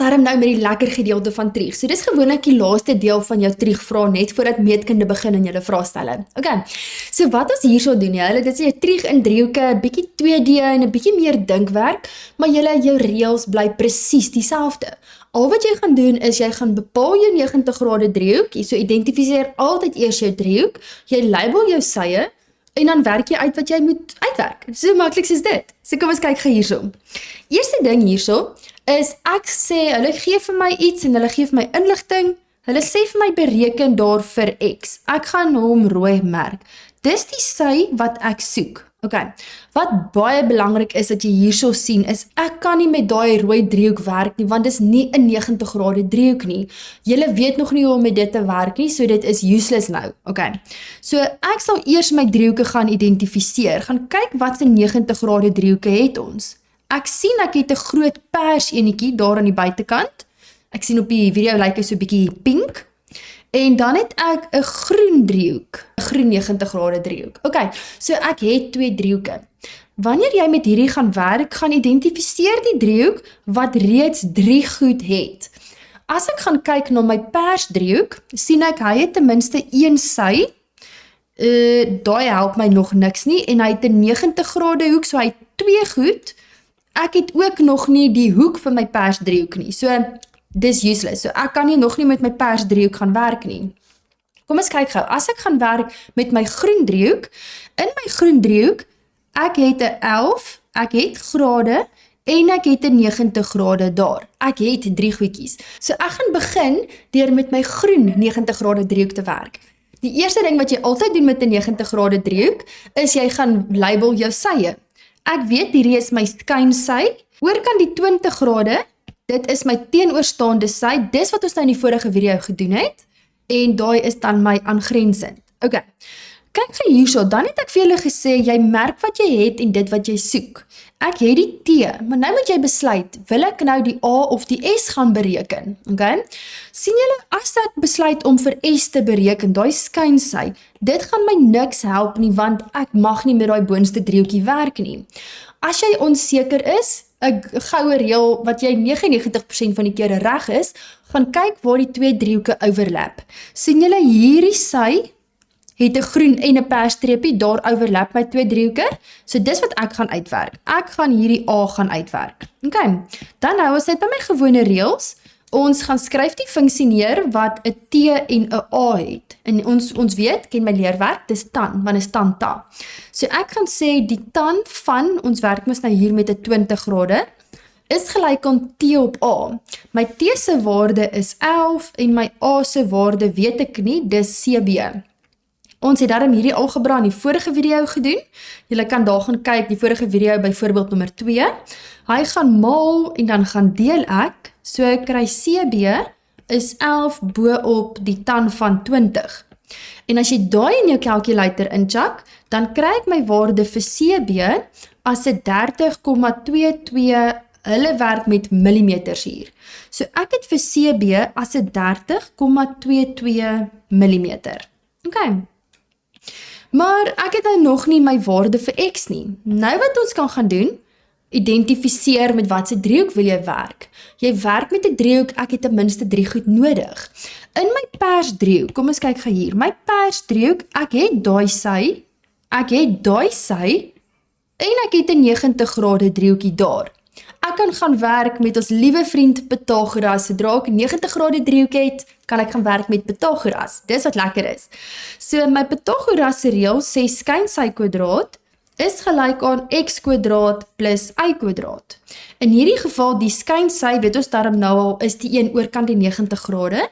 daarom nou met die lekker gedeelte van trieg. So dis gewoonlik die laaste deel van jou triegvraag net voordat meetkunde begin in julle vraestelle. Okay, so wat ons hier sal doen, dit is jou trieg in driehoeke, 'n bietjie 2D en 'n bietjie meer dinkwerk, maar jou reëls bly presies dieselfde. Al wat jy gaan doen is, jy gaan bepaal jou 90 grade driehoek, so identifiseer altyd eers jou driehoek, jy label jou sye, en dan werk jy uit wat jy moet uitwerk. So maklik soos dit. So kom ons kyk gou hierso. Eerste ding hierso, is ek sê, hulle gee vir my iets en hulle gee vir my inligting, hulle sê vir my bereken daar vir X. Ek gaan hom rooi merk. Dis die sy wat ek soek. Okay. Wat baie belangrik is dat jy hierso sien is, ek kan nie met daai rooi driehoek werk nie, want dis nie 'n 90 grade driehoek nie. Julle weet nog nie hoe om met dit te werk nie, so dit is useless nou. Okay. So ek sal eers my driehoeke gaan identifiseer, gaan kyk wat se 90 grade driehoeke het ons. Ek sien ek het 'n groot pers enetjie daar aan die buitekant. Ek sien op die video lyk hy so 'n bietjie pink. En dan het ek 'n groen driehoek, 'n groen 90 grade driehoek. Okay, so ek het 2 driehoeke. Wanneer jy met hierdie gaan werk, gaan identifiseer die driehoek wat reeds 3 goed het. As ek gaan kyk na my pers driehoek, sien ek hy het ten minste 1 sy. Daai help my nog niks nie en hy het 'n 90 grade hoek, so hy het 2 goed. Ek het ook nog nie die hoek van my pers driehoek nie. So dis useless, so ek kan nog nie met my pers driehoek gaan werk nie. Kom ons kyk gou, as ek gaan werk met my groen driehoek, in my groen driehoek, ek het 'n 11, ek het grade, en ek het 'n 90 grade daar. Ek het 3 goedjies. So ek gaan begin deur met my groen 90 grade driehoek te werk. Die eerste ding wat jy altyd doen met 'n 90 grade driehoek, is jy gaan label jou sye. Ek weet hierdie is my skynsy, oorkant die 20 grade, dit is my teenoorstaande sy, dis wat ons nou in die vorige video gedoen het, en daai is dan my aangrensend. Okay, kyk gou hierso, dan het ek vir julle gesê, jy merk wat jy het en dit wat jy soek. Ek het die T, maar nou moet jy besluit, wil ek nou die A of die S gaan bereken? Okay, sien julle, as ek besluit om vir S te bereken, daai skynsy, dit gaan my niks help nie, want ek mag nie met daai boonste driehoekie werk nie. As jy onseker is, 'n goue reël wat jy 99% van die kere reg is, gaan kyk waar die 2 driehoeke overlap. Sien julle hierdie sy het 'n groen en 'n persstreepie, daar overlap my 2 driehoeke. So dis wat ek gaan uitwerk. Ek gaan hierdie A gaan uitwerk. Okay, dan hou ons net by my gewone reëls. Ons gaan skryf die funksie neer wat 'n T en 'n A het. En ons weet, ken my leerwerk, dis tan, want is tanta. So ek gaan sê die tan van, ons werk mos nou hier met 'n 20 grade, is gelyk aan T op A. My T se waarde is 11 en my A se waarde weet ek nie, dis CB. Ons het daarom hierdie algebra in die vorige video gedoen. Julle kan daar gaan kyk, die vorige video byvoorbeeld nommer 2. Hy gaan maal en dan gaan deel ek. So ek kry CB is 11 bo op die tan van 20. En as jy daai in jou calculator incheck, dan kry ek my waarde vir CB as 'n 30,22, hulle werk met millimeters hier. So ek het vir CB as 'n 30,22 millimeter. Okay. Maar ek het nou nog nie my waarde vir X nie. Nou wat ons kan gaan doen, identifiseer met wat se driehoek wil jy werk. Jy werk met 'n driehoek, ek het ten minste 3 goed nodig. In my pers driehoek, kom ons kyk gou hier, my pers driehoek, ek het daai sy, en ek het 'n 90 grade driehoekie daar. Ek kan gaan werk met ons liewe vriend Pythagoras. Sodra ek 90 grade driehoek het, kan ek gaan werk met Pythagoras. Dis wat lekker is. So my Pythagoras se reël sê skynsy kwadraat is gelyk aan x kwadraat plus y kwadraat. In hierdie geval die skynsy, weet ons daarom nou al, is die een oorkant die 90 grade.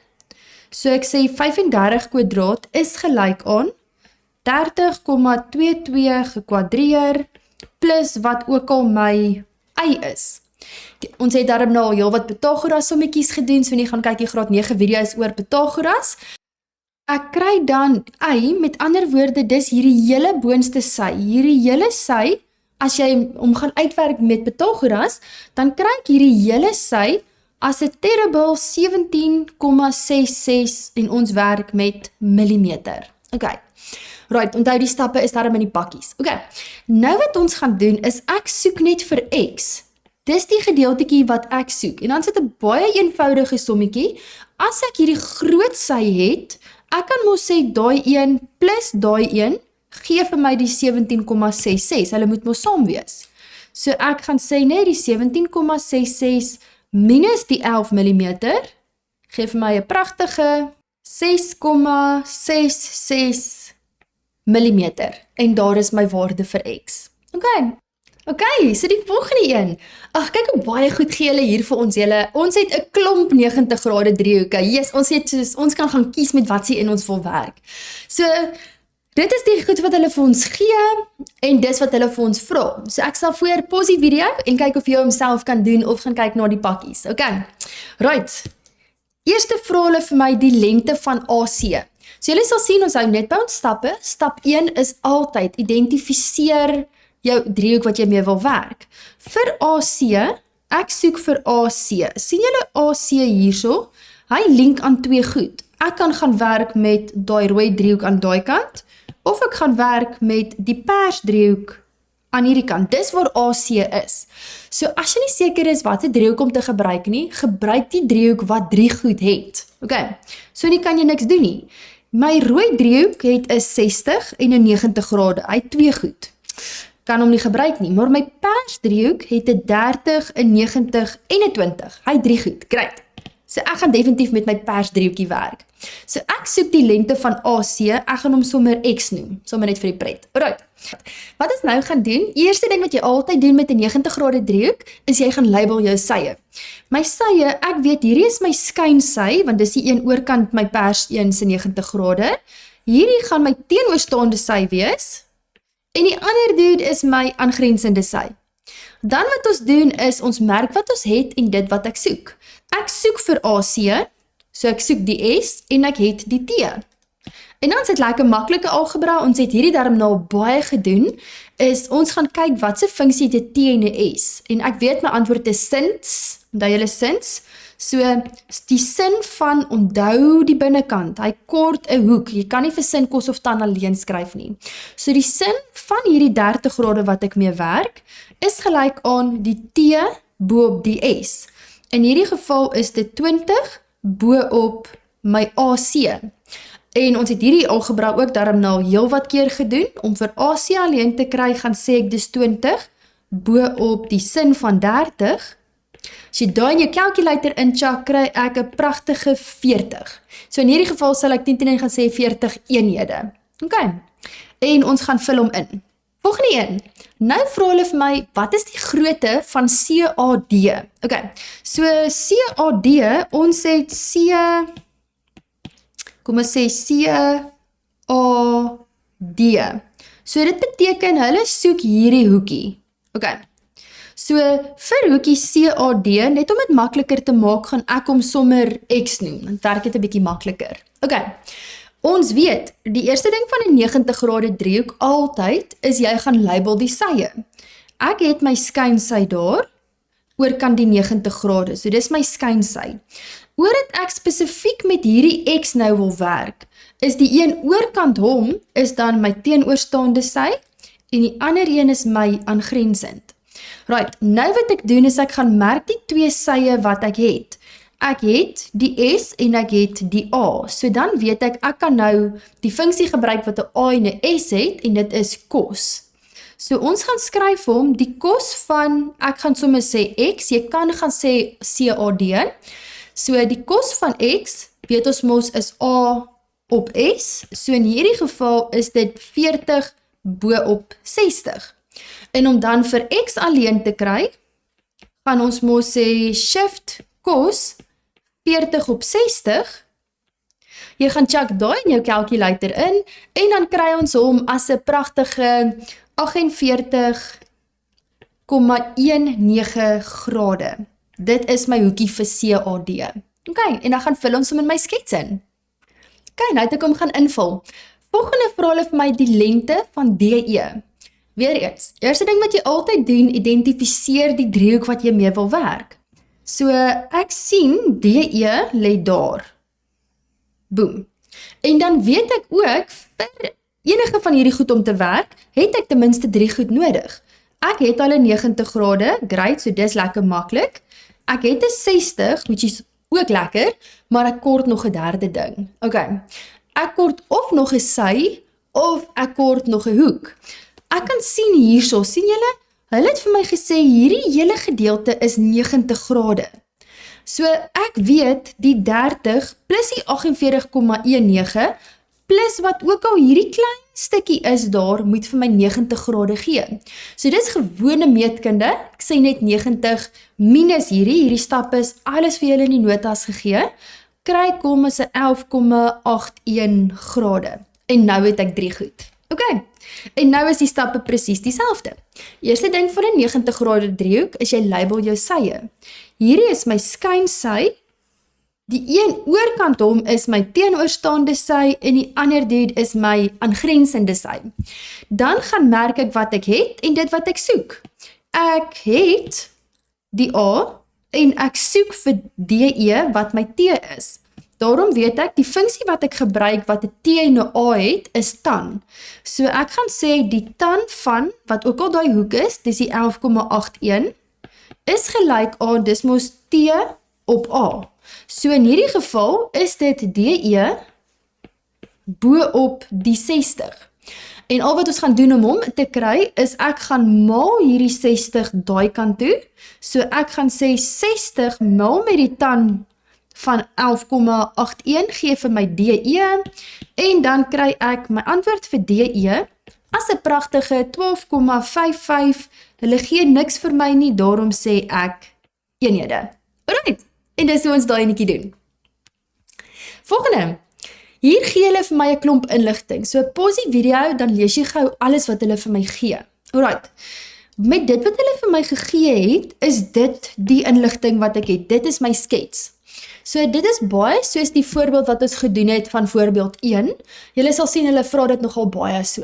So ek sê 35 kwadraat is gelyk aan 30,22 gekwadreer plus wat ook al my y is. Ons het daarom nou al heel wat Pythagoras sommetjies gedoen, so nie gaan kyk die graad 9 video's oor Pythagoras. Ek kry dan y, met ander woorde, dis hierdie hele boonste sy, hierdie hele sy, as jy hom gaan uitwerk met Pythagoras, dan kry ek hierdie hele sy as 'n terrible 17,66 en ons werk met millimeter. Okay. Right, onthou die stappe is daarom in die bakkies. Okay, nou wat ons gaan doen is ek soek net vir X. dis die gedeeltetjie wat ek soek. En dan sit 'n baie eenvoudige sommetjie. As ek hierdie groot sy het, ek kan mos sê daai 1 plus daai 1 gee vir my die 17,66. Hulle moet mos saam wees. So ek gaan sê net die 17,66 minus die 11 mm gee vir my 'n pragtige 6,66 mm. En daar is my waarde vir X. Okay, so die volgende een. Ag, kyk hoe baie goed gee hulle hier vir ons julle. Ons het 'n klomp 90 grade driehoeke. Yes, ons kan gaan kies met wat se in ons wil werk. So dit is die goed wat hulle vir ons gee en dis wat hulle vir ons vra. So ek sal voor pause die video en kyk of jy homself kan doen of gaan kyk na die pakkies. Okay. Right. Eerste vra hulle vir my die lengte van AC. So julle sal sien ons hou net by ons stappe. Stap 1 is altyd identifiseer jou driehoek wat jy mee wil werk. Vir AC, ek soek vir AC. sien julle AC hierso? Hy link aan twee goed. Ek kan gaan werk met daai rooi driehoek aan daai kant of ek gaan werk met die pers driehoek aan hierdie kant. Dis waar AC is. So as jy nie seker is wat 'n driehoek om te gebruik nie, gebruik die driehoek wat drie goed het. Okay. So nie kan jy niks doen nie. My rooi driehoek het 'n 60 en 'n 90 grade. Hy het twee goed. Kan hom nie gebruik nie, maar my pers driehoek het 'n 30, 'n 90 en 'n 20. Hy het drie goed. Great. So ek gaan definitief met my pers driehoekie werk. So ek soek die lengte van AC, ek gaan hom sommer X noem, sommer net vir die pret. Alright. Wat ons nou gaan doen, eerste ding wat jy altyd doen met 'n 90 grade driehoek, is jy gaan label jou sye. My sye, ek weet hierdie is my skynsy, want dis die een oorkant my pers 1 se 90 grade. Hierdie gaan my teenoorstaande sy wees. En die ander dude is my aangrensende sy. Dan wat ons doen is, ons merk wat ons het en dit wat ek soek. Ek soek vir AC, so ek soek die S en ek het die T. En dan is dit lekker maklike algebra, ons het hierdie darm nou baie gedoen, is ons gaan kyk wat se funksie het 'n T en 'n S. En ek weet my antwoord is sins, onthou julle sins? So, die sin van onthou die binnekant, hy kort 'n hoek, jy kan nie vir sin, kos of tan alleen skryf nie. So die sin van hierdie 30 grade wat ek mee werk, is gelyk aan die T bo op die S. In hierdie geval is dit 20 bo op my AC. En ons het hierdie algebra ook daarom nou heel wat keer gedoen, om vir AC alleen te kry, gaan sê ek dis 20 bo op die sin van 30. As jy daai in jou calculator incheck, kry ek 'n pragtige 40. So in hierdie geval sal ek 10 gaan sê 40 eenhede. Okay. En ons gaan vul hom in. Volgende een. Nou vra hulle vir my, wat is die grootte van CAD? Okay. So CAD, ons het kom ons sê CAD. So dit beteken hulle soek hierdie hoekie. Okay. So vir hoekie CAD, net om dit makliker te maak, gaan ek hom sommer X noem, dan werk dit 'n bietjie makliker. Okay. Ons weet, die eerste ding van 'n 90 grade driehoek altyd is jy gaan label die sye. Ek het my skynsy daar oorkant die 90 grade. So dis my skynsy. Oordat ek spesifiek met hierdie X nou wil werk, is die een oorkant hom is dan my teenoorstaande sy en die ander een is my aangrensend. Right, nou wat ek doen is ek gaan merk die twee sye wat ek het. Ek het die S en ek het die A. So dan weet ek kan nou die funksie gebruik wat 'n A en 'n S het en dit is kos. So ons gaan skryf hom die kos van, ek gaan sommer sê X, jy kan gaan sê CAD. So die kos van X, weet ons mos is A op S. So in hierdie geval is dit 40 bo op 60. En om dan vir X alleen te kry, gaan ons mos sê shift kos 40 op 60. Jy gaan check daai in jou calculator in en dan kry ons hom as 'n pragtige 48,19 grade. Dit is my hoekie vir CAD. Okay, en dan gaan vul ons hom in my skets in. Okay, nou het ek hom gaan invul. Volgende vra hulle vir my die lengte van DE. Weereens, eerste ding wat jy altyd doen, identifiseer die driehoek wat jy mee wil werk. So ek sien DE lê daar. Boom. En dan weet ek ook vir enige van hierdie goed om te werk, het ek ten minste 3 goed nodig. Ek het al 'n 90 grade, great, so dis lekker maklik. Ek het 'n 60, which is ook lekker, maar ek kort nog 'n derde ding. Okay, ek kort of nog 'n sy, of ek kort nog 'n hoek. Ek kan sien hierso, sien julle? Hulle het vir my gesê, hierdie hele gedeelte is 90 grade. So ek weet die 30 plus die 48,19 plus wat ook al hierdie klein stukkie is daar, moet vir my 90 grade gee. So dis gewone meetkunde, ek sê net 90 minus hierdie stap is alles vir julle in die notas gegee, kry kom as 'n 11,81 grade. En nou het ek 3 goed. Okay, en nou is die stappe presies dieselfde. Eerste ding van 'n 90 grade driehoek is jy label jou sye. Hierdie is my skynsy, die een oorkant hom is my teenoorstaande sy en die ander dude is my aangrensende sy. Dan gaan merk ek wat ek het en dit wat ek soek. Ek het die A en ek soek vir DE wat my T is. Daarom weet ek, die funksie wat ek gebruik wat 'n T en 'n A het, is tan. So ek gaan sê die tan van, wat ook al daai hoek is, dis die 11,81, is gelyk aan, dis mos T op A. So in hierdie geval is dit DE bo op die 60. En al wat ons gaan doen om hom te kry, is ek gaan maal hierdie 60 daai kant toe. So ek gaan sê 60 maal met die tan van 11,81 gee vir my DE en dan kry ek my antwoord vir DE as 'n pragtige 12,55. Hulle gee niks vir my nie, daarom sê ek eenhede. Alright, en dis hoe ons daai netjie doen. Volgende, hier gee hulle vir my 'n klomp inligting. So pause die video, dan lees jy gou alles wat hulle vir my gee. Alright, met dit wat hulle vir my gegee het, is dit die inligting wat ek het. Dit is my skets. So dit is baie soos die voorbeeld wat ons gedoen het van voorbeeld 1. Julle sal sien hulle vra dit nogal baie so.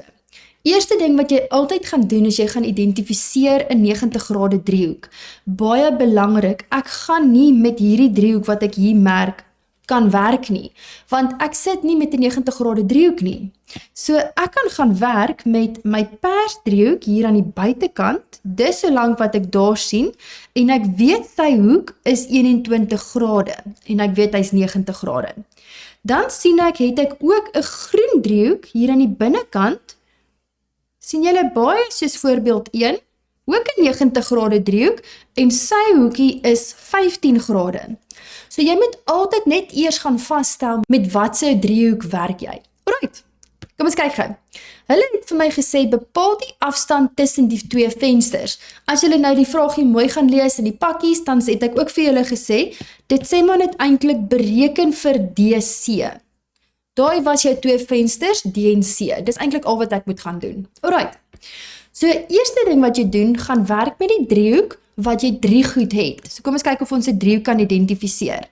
Eerste ding wat jy altyd gaan doen is jy gaan identifiseer 'n 90 grade driehoek. Baie belangrik, ek gaan nie met hierdie driehoek wat ek hier merk kan werk nie, want ek sit nie met 'n 90 grade driehoek nie. So ek kan gaan werk met my pers driehoek hier aan die buitekant, dis solank wat ek daar sien, en ek weet sy hoek is 21 grade, en ek weet hy's 90 grade. Dan sien ek, het ek ook 'n groen driehoek hier aan die binnekant. Sien julle baie soos voorbeeld 1, ook 'n 90 grade driehoek, en sy hoekie is 15 grade. So jy moet altyd net eers gaan vasstel met watse driehoek werk jy. Alright, kom ons kyk gou. Hulle het vir my gesê, bepaal die afstand tussen die twee vensters. As julle nou die vraagie mooi gaan lees in die pakkies, dan het ek ook vir julle gesê, dit sê maar net eintlik bereken vir DC. Daai was jou twee vensters, D en C. Dis eintlik al wat ek moet gaan doen. Alright, so eerste ding wat jy doen, gaan werk met die driehoek wat jy 3 goed het. So kom ons kyk of ons 'n driehoek kan identifiseer.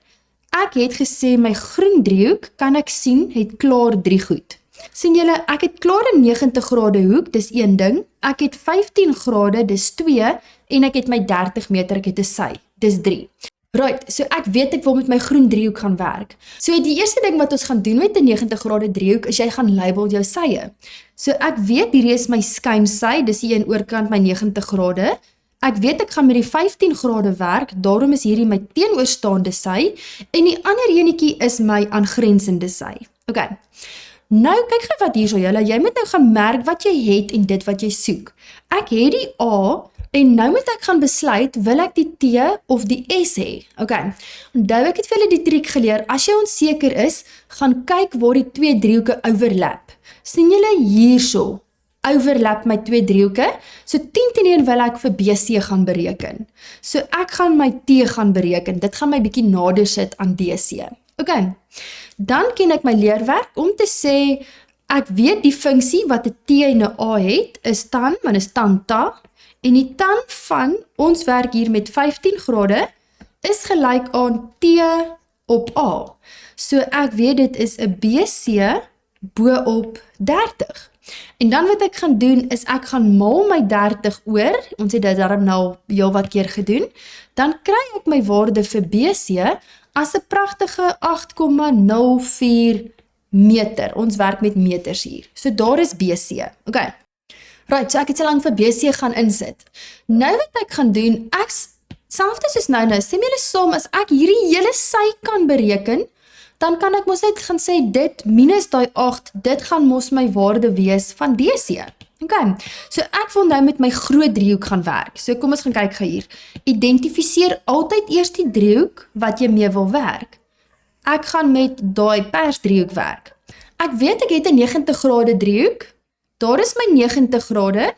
Ek het gesê my groen driehoek, kan ek sien, het klaar 3 goed. Sien julle, ek het klaar 'n 90 grade hoek, dis 1 ding. Ek het 15 grade, dis 2, en ek het my 30 meter, ek het 'n sy, dis 3. Right, so ek weet ek wil met my groen driehoek gaan werk. So die eerste ding wat ons gaan doen met 'n 90 grade driehoek, is jy gaan label jou sye. So ek weet hierdie is my skynsy, dis die een oorkant my 90 grade. Ek weet ek gaan met die 15 grade werk, daarom is hierdie my teenoorstaande sy, en die ander enetjie is my aangrensende sy. Okay, nou kyk gou wat hier so julle, jy moet nou gaan merk wat jy het en dit wat jy soek. Ek het die A, en nou moet ek gaan besluit, wil ek die T of die S hê? Okay, onthou ek het vir julle die triek geleer, as jy onseker is, gaan kyk waar die twee driehoeke overlap. Sien julle hierso? Overlap my twee driehoeke, so 10-1 wil ek vir BC gaan bereken. So ek gaan my T gaan bereken, dit gaan my bietjie nader sit aan DC. Okay, dan ken ek my leerwerk om te sê, ek weet die funksie wat 'n T en 'n A het, is tan, want is tan-ta, en die tan van, ons werk hier met 15 grade, is gelyk aan T op A. So ek weet dit is 'n BC bo op 30. En dan wat ek gaan doen, is ek gaan maal my 30 oor, ons het dit daarom nou heel wat keer gedoen, dan kry ek my waarde vir BC as 'n pragtige 8,04 meter. Ons werk met meters hier. So daar is BC. Okay. Right, so ek het so lank vir BC gaan insit. Nou wat ek gaan doen, selfde soos nou, stem julle saam, as ek hierdie hele sy kan bereken, dan kan ek mos net gaan sê, dit minus die 8, dit gaan mos my waarde wees van DC. Okay, so ek wil nou met my groot driehoek gaan werk. So kom ons gaan kyk hier. Identifiseer altyd eers die driehoek wat jy mee wil werk. Ek gaan met daai pers driehoek werk. Ek weet ek het 'n 90 grade driehoek. Daar is my 90 grade.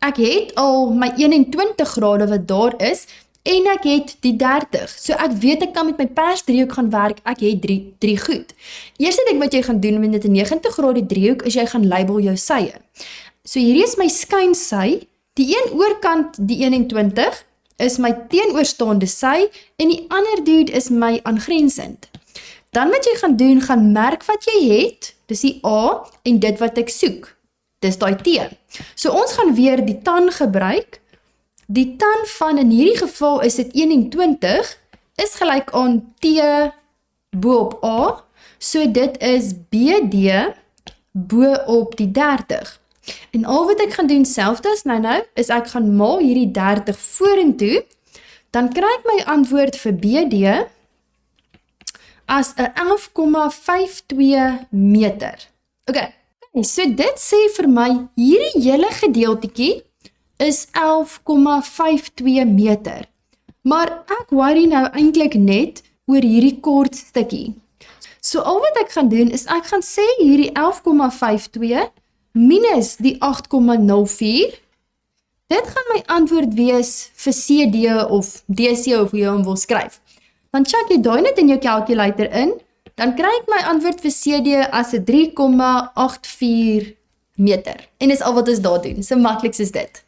Ek het al my 21 grade wat daar is en ek het die 30. So ek weet ek kan met my pers driehoek gaan werk. Ek het drie goed. Eerste ding wat jy gaan doen met 'n 90 grade driehoek is jy gaan label jou sye. So hierdie is my skynsy. Die een oorkant, die 21, is my teenoorstaande sy en die ander dude is my aangrensend. Dan wat jy gaan doen, gaan merk wat jy het, dis die A en dit wat ek soek. Dis daai T. So ons gaan weer die tan gebruik. Die tan van, in hierdie geval is dit 21, is gelyk aan T bo op A. So dit is BD bo op die 30. En al wat ek gaan doen selfde as nou, is ek gaan maal hierdie 30 vorentoe, dan kry ek my antwoord vir BD as 'n 11,52 meter. Okay, so dit sê vir my, hierdie hele gedeeltetjie is 11,52 meter. Maar ek worry nou eintlik net oor hierdie kort stukkie. So al wat ek gaan doen, is ek gaan sê hierdie 11,52 minus die 8,04, dit gaan my antwoord wees vir CD of DC of hoe jy hom wil skryf. Dan check jy daai net in jou calculator in, dan kry ek my antwoord vir CD as 'n 3,84 meter. En dis al wat ons daar doen, so maklik soos dit.